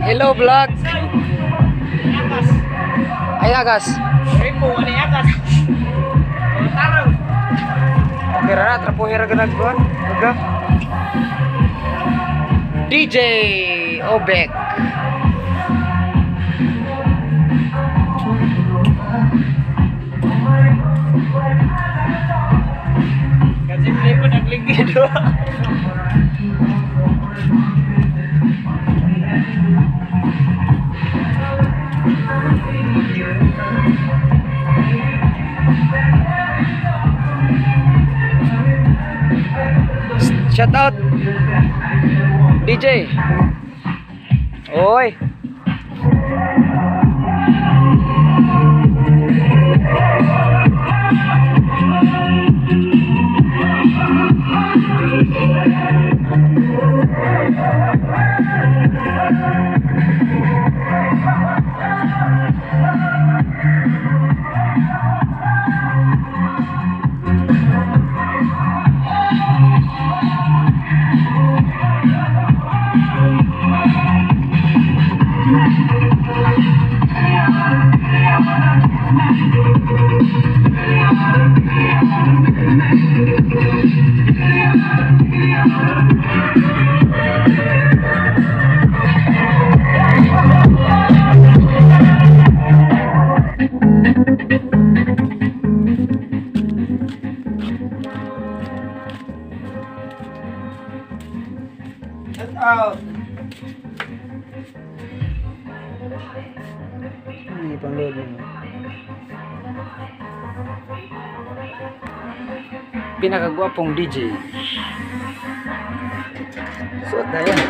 Hello vlog. Ay agas. Ripo, ano yung agas? Taraw. Okay ra na trapo hira ganag buwan. Aga. DJ Obek. Kasi play ko naglingid. Shout out DJ. Oi. Ini pang-load mo. Pinakagwapong DJ. Suot na yan.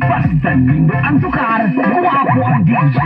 Basta lindo ang tukar, guwapo ang DJ.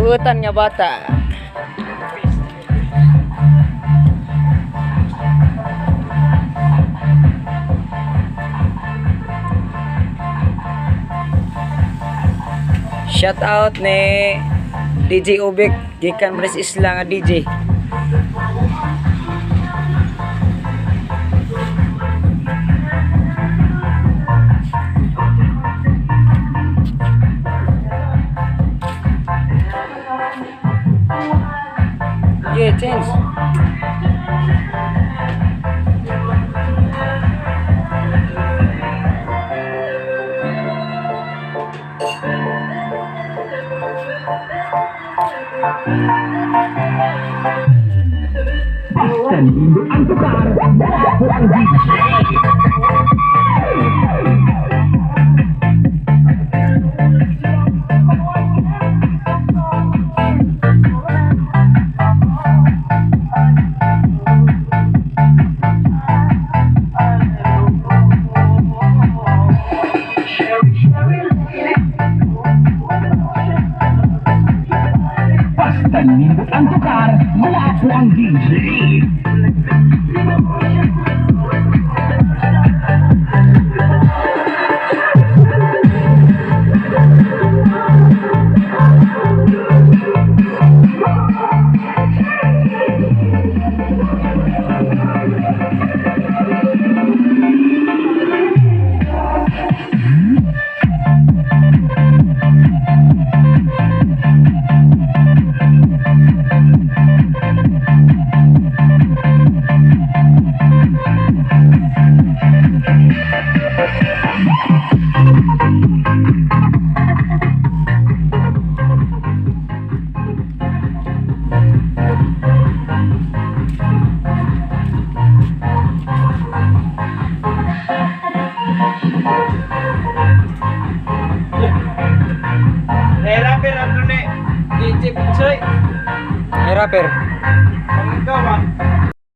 Buutan nga bata. Shout out ni DJ Ubik gikan Bres Isla nga DJ. Yeah, change. Basta lindo ang tukar, ako ang DJ. Basta lindo ang tukar, ako ang DJ. Rapper ano ni DJ Putsoy. Ay rapper. Ang ikaw ba?